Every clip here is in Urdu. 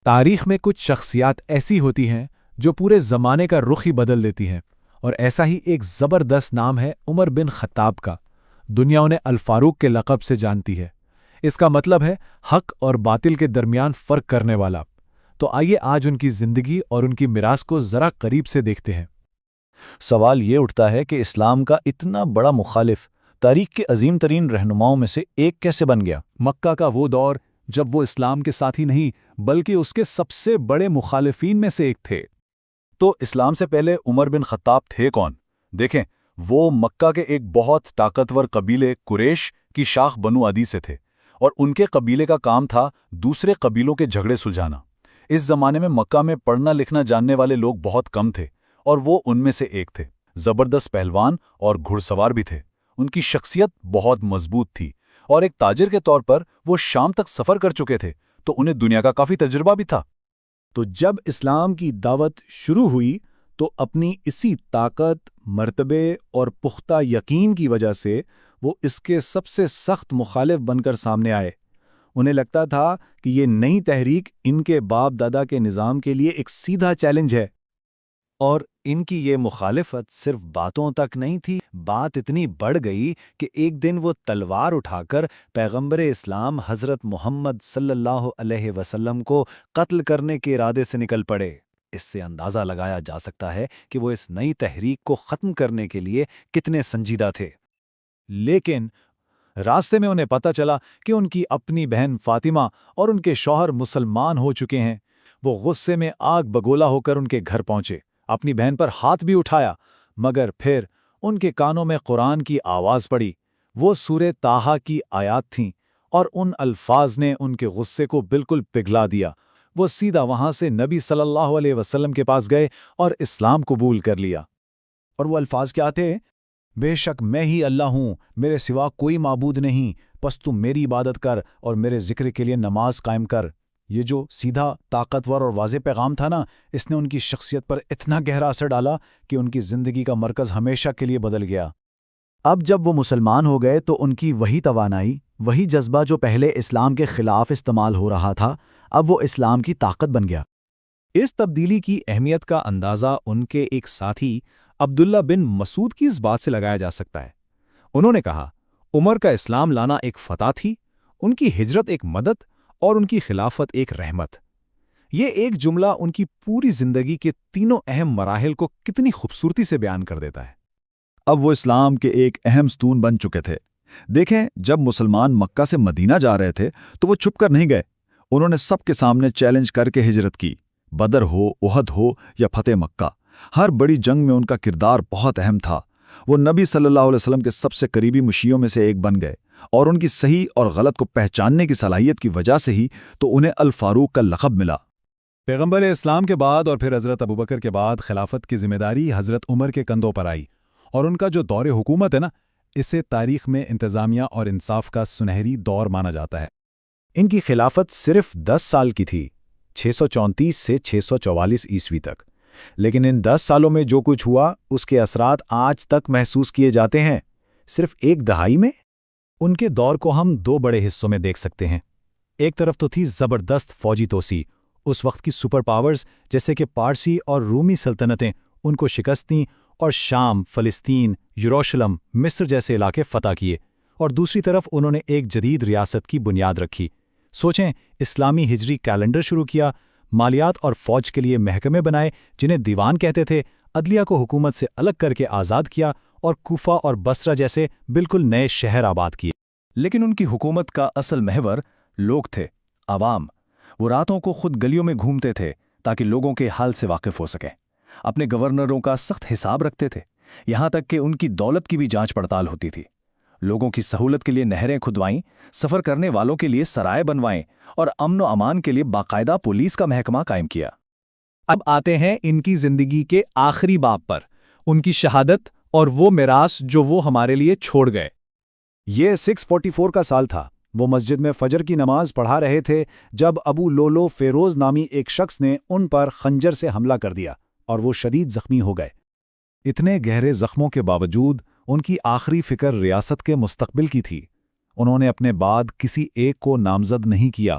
تاریخ میں کچھ شخصیات ایسی ہوتی ہیں جو پورے زمانے کا رخ ہی بدل دیتی ہیں، اور ایسا ہی ایک زبردست نام ہے عمر بن خطاب کا۔ دنیا انہیں الفاروق کے لقب سے جانتی ہے۔ اس کا مطلب ہے حق اور باطل کے درمیان فرق کرنے والا۔ تو آئیے آج ان کی زندگی اور ان کی میراث کو ذرا قریب سے دیکھتے ہیں۔ سوال یہ اٹھتا ہے کہ اسلام کا اتنا بڑا مخالف تاریخ کے عظیم ترین رہنماؤں میں سے ایک کیسے بن گیا؟ مکہ کا وہ دور جب وہ اسلام کے ساتھی نہیں بلکہ اس کے سب سے بڑے مخالفین میں سے ایک تھے۔ تو اسلام سے پہلے عمر بن خطاب تھے کون؟ دیکھیں، وہ مکہ کے ایک بہت طاقتور قبیلے قریش کی شاخ بنو عدی سے تھے، اور ان کے قبیلے کا کام تھا دوسرے قبیلوں کے جھگڑے سلجھانا۔ اس زمانے میں مکہ میں پڑھنا لکھنا جاننے والے لوگ بہت کم تھے، اور وہ ان میں سے ایک تھے۔ زبردست پہلوان اور گھڑ سوار بھی تھے۔ ان کی شخصیت بہت مضبوط تھی، اور ایک تاجر کے طور پر وہ شام تک سفر کر چکے تھے، تو انہیں دنیا کا کافی تجربہ بھی تھا۔ تو جب اسلام کی دعوت شروع ہوئی تو اپنی اسی طاقت، مرتبے اور پختہ یقین کی وجہ سے وہ اس کے سب سے سخت مخالف بن کر سامنے آئے۔ انہیں لگتا تھا کہ یہ نئی تحریک ان کے باپ دادا کے نظام کے لیے ایک سیدھا چیلنج ہے۔ اور ان کی یہ مخالفت صرف باتوں تک نہیں تھی، بات اتنی بڑھ گئی کہ ایک دن وہ تلوار اٹھا کر پیغمبر اسلام حضرت محمد صلی اللہ علیہ وسلم کو قتل کرنے کے ارادے سے نکل پڑے۔ اس سے اندازہ لگایا جا سکتا ہے کہ وہ اس نئی تحریک کو ختم کرنے کے لیے کتنے سنجیدہ تھے۔ لیکن راستے میں انہیں پتہ چلا کہ ان کی اپنی بہن فاطمہ اور ان کے شوہر مسلمان ہو چکے ہیں۔ وہ غصے میں آگ بگولا ہو کر ان کے گھر پہنچے، اپنی بہن پر ہاتھ بھی اٹھایا، مگر پھر ان کے کانوں میں قرآن کی آواز پڑی۔ وہ سورہ طٰہٰ کی آیات تھیں، اور ان الفاظ نے ان کے غصے کو بالکل پگھلا دیا۔ وہ سیدھا وہاں سے نبی صلی اللہ علیہ وسلم کے پاس گئے اور اسلام قبول کر لیا۔ اور وہ الفاظ کیا تھے؟ بے شک میں ہی اللہ ہوں، میرے سوا کوئی معبود نہیں، پس تم میری عبادت کر اور میرے ذکر کے لیے نماز قائم کر۔ یہ جو سیدھا، طاقتور اور واضح پیغام تھا نا، اس نے ان کی شخصیت پر اتنا گہرا اثر ڈالا کہ ان کی زندگی کا مرکز ہمیشہ کے لیے بدل گیا۔ اب جب وہ مسلمان ہو گئے تو ان کی وہی توانائی، وہی جذبہ جو پہلے اسلام کے خلاف استعمال ہو رہا تھا، اب وہ اسلام کی طاقت بن گیا۔ اس تبدیلی کی اہمیت کا اندازہ ان کے ایک ساتھی عبداللہ بن مسعود کی اس بات سے لگایا جا سکتا ہے۔ انہوں نے کہا، عمر کا اسلام لانا ایک فتح تھی، ان کی ہجرت ایک مدد، اور ان کی خلافت ایک رحمت۔ یہ ایک جملہ ان کی پوری زندگی کے تینوں اہم مراحل کو کتنی خوبصورتی سے بیان کر دیتا ہے۔ اب وہ اسلام کے ایک اہم ستون بن چکے تھے۔ دیکھیں، جب مسلمان مکہ سے مدینہ جا رہے تھے تو وہ چھپ کر نہیں گئے، انہوں نے سب کے سامنے چیلنج کر کے ہجرت کی۔ بدر ہو، احد ہو یا فتح مکہ، ہر بڑی جنگ میں ان کا کردار بہت اہم تھا۔ وہ نبی صلی اللہ علیہ وسلم کے سب سے قریبی مشیوں میں سے ایک بن گئے، اور ان کی صحیح اور غلط کو پہچاننے کی صلاحیت کی وجہ سے ہی تو انہیں الفاروق کا لقب ملا۔ پیغمبر اسلام کے بعد اور پھر حضرت ابوبکر کے بعد خلافت کی ذمہ داری حضرت عمر کے کندھوں پر آئی، اور ان کا جو دور حکومت ہے نا، اسے تاریخ میں انتظامیہ اور انصاف کا سنہری دور مانا جاتا ہے۔ ان کی خلافت صرف 10 سال کی تھی، 634 سے 644 عیسوی تک، لیکن ان 10 سالوں میں جو کچھ ہوا اس کے اثرات آج تک محسوس کیے جاتے ہیں، صرف ایک دہائی میں۔ ان کے دور کو ہم دو بڑے حصوں میں دیکھ سکتے ہیں۔ ایک طرف تو تھی زبردست فوجی توسیع، اس وقت کی سپر پاورز جیسے کہ پارسی اور رومی سلطنتیں ان کو شکست دیں اور شام، فلسطین، یروشلم، مصر جیسے علاقے فتح کیے، اور دوسری طرف انہوں نے ایک جدید ریاست کی بنیاد رکھی۔ سوچیں، اسلامی ہجری کیلنڈر شروع کیا، مالیات اور فوج کے لیے محکمے بنائے جنہیں دیوان کہتے تھے، عدلیہ کو حکومت سے الگ کر کے آزاد کیا، اور کوفہ اور بصرہ جیسے بالکل نئے شہر آباد کیے۔ لیکن ان کی حکومت کا اصل محور لوگ تھے، عوام۔ وہ راتوں کو خود گلیوں میں گھومتے تھے تاکہ لوگوں کے حال سے واقف ہو سکیں۔ اپنے گورنروں کا سخت حساب رکھتے تھے، یہاں تک کہ ان کی دولت کی بھی جانچ پڑتال ہوتی تھی۔ لوگوں کی سہولت کے لیے نہریں کھدوائیں، سفر کرنے والوں کے لیے سرائے بنوائیں، اور امن و امان کے لیے باقاعدہ پولیس کا محکمہ قائم کیا۔ اب آتے ہیں ان کی زندگی کے آخری باب پر، ان کی شہادت اور وہ میراث جو وہ ہمارے لیے چھوڑ گئے۔ یہ 644 کا سال تھا۔ وہ مسجد میں فجر کی نماز پڑھا رہے تھے جب ابو لولو فیروز نامی ایک شخص نے ان پر خنجر سے حملہ کر دیا اور وہ شدید زخمی ہو گئے۔ اتنے گہرے زخموں کے باوجود ان کی آخری فکر ریاست کے مستقبل کی تھی۔ انہوں نے اپنے بعد کسی ایک کو نامزد نہیں کیا،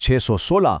616